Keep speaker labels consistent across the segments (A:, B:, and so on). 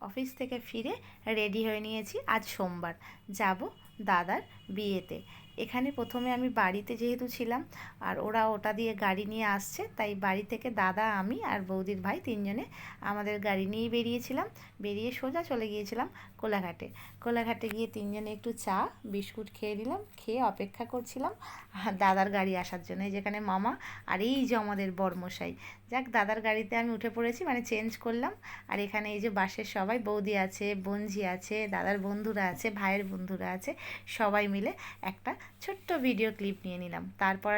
A: Office থেকে ফিরে ready হয়ে নিয়েছি। আজ সোমবার, যাব দাদার বিয়েতে। এখানে প্রথমে আমি বাড়িতে যেহেতু ছিলাম, আর ওরা ওটা দিয়ে গাড়ি নিয়ে আসছে, তাই বাড়ি থেকে দাদা, আমি আর বৌদির ভাই তিনজনে আমাদের গাড়ি নিয়েই বেরিয়েছিলাম। বেরিয়ে সোজা চলে গিয়েছিলাম কোলাঘাটে। কোলাঘাটে গিয়ে তিনজনে একটু চা বিস্কুট খেয়ে নিলাম, খেয়ে অপেক্ষা করছিলাম দাদার গাড়ি আসার জন্য। যেখানে মামা আর এই যে আমাদের বরমশাই। যাক, দাদার গাড়িতে আমি উঠে পড়েছি, মানে চেঞ্জ করলাম। আর এখানে এই যে বাসের সবাই, বৌদি আছে, বোনঝি আছে, দাদার বন্ধুরা আছে, ভাইয়ের বন্ধুরা আছে, সবাই মিলে একটা ছোট্ট ভিডিও ক্লিপ নিয়ে নিলাম। তারপর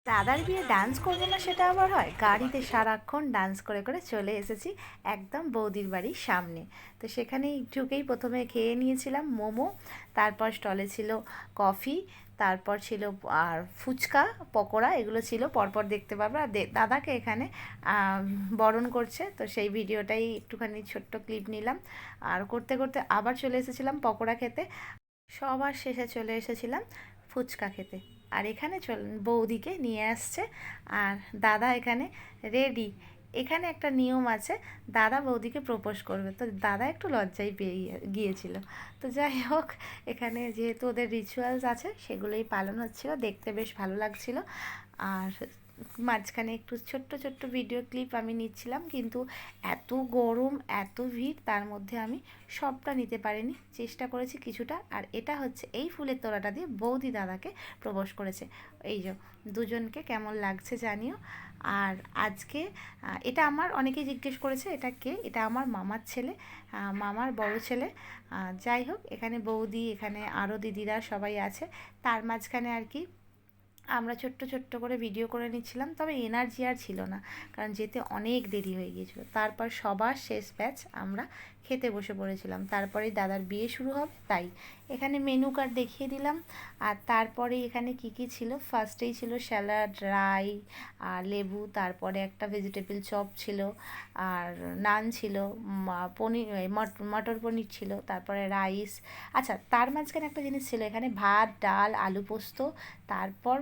A: দাদার বিয়ে ডান্স করবো না সেটা আবার হয়? গাড়িতে সারাক্ষণ ডান্স করে করে চলে এসেছি একদম বৌদির বাড়ির সামনে। তো সেখানেই ঢুকেই প্রথমে খেয়ে নিয়েছিলাম মোমো, তারপর স্টলে ছিল কফি, তারপর ছিল আর ফুচকা, পকোড়া, এগুলো ছিল পরপর দেখতে পাবে। আর দাদাকে এখানে বরণ করছে, তো সেই ভিডিওটাই একটুখানি ছোট্ট ক্লিপ নিলাম। আর করতে করতে আবার চলে এসেছিলাম পকোড়া খেতে, সবার শেষে চলে এসেছিলাম ফুচকা খেতে। আর এখানে বৌদিকে নিয়ে আসছে, আর দাদা এখানে রেডি। এখানে একটা নিয়ম আছে, দাদা বৌদিকে প্রপোজ করবে, তো দাদা একটু লজ্জায় পেয়ে গিয়েছিল। তো যাই হোক, এখানে যেহেতু ওদের রিচুয়ালস আছে সেগুলোই পালন হচ্ছিল, দেখতে বেশ ভালো লাগছিল। আর মাঝখানে একটু ছোট্ট ছোট্ট ভিডিও ক্লিপ আমি নিচ্ছিলাম, কিন্তু এত গরম, এত ভিড়, তার মধ্যে আমি সবটা নিতে পারিনি, চেষ্টা করেছি কিছুটা। আর এটা হচ্ছে এই ফুলের তোড়াটা দিয়ে বৌদি দাদাকে প্রপোজ করেছে। এই যে দুজনকে কেমন লাগছে জানিও। আর আজকে এটা আমার, অনেকেই জিজ্ঞেস করেছে এটা কে, এটা আমার মামার ছেলে, মামার বড় ছেলে। যাই হোক, এখানে বৌদি, এখানে আরও দিদিরা সবাই আছে। তার মাঝখানে আর কি আমরা ছোট্ট ছোট্ট করে ভিডিও করে নিচ্ছিলাম, তবে এনার্জি আর ছিল না, কারণ যেতে অনেক দেরি হয়ে গিয়েছিল। তারপর সবার শেষ ব্যাচ আমরা খেতে বসে পড়েছিলাম, তারপরেই দাদার বিয়ে শুরু হবে, তাই এখানে মেনু কার্ড দেখিয়ে দিলাম। আর তারপরে এখানে কি কি ছিল, ফার্স্টেই ছিল স্যালাড, রাই আর লেবু, তারপরে একটা ভেজিটেবল চপ ছিল, আর নান ছিল, পনির, মটর পনির ছিল, তারপরে রাইস। আচ্ছা, তার মাঝখানে একটা জিনিস ছিল, এখানে ভাত, ডাল, আলু পোস্ত, তারপর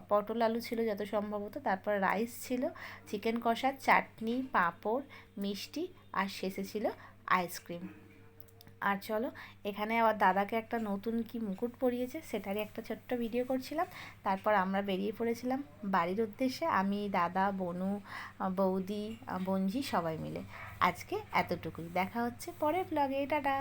A: পটল আলু ছিল যত সম্ভবত, তারপর রাইস ছিল, চিকেন কষা, চাটনি, পাঁপড়, মিষ্টি, আর শেষে ছিল আইসক্রিম। আর চলো, এখানে আবার দাদাকে একটা নতুন কি মুকুট পরিয়েছে, সেটারই একটা ছোট্ট ভিডিও করছিলাম। তারপর আমরা বেরিয়ে পড়েছিলাম বাড়ির উদ্দেশ্যে, আমি, দাদা, বনু, বৌদি, বোনঝি সবাই মিলে। আজকে এতটুকুই, দেখা হচ্ছে পরের ব্লগে, টাটা।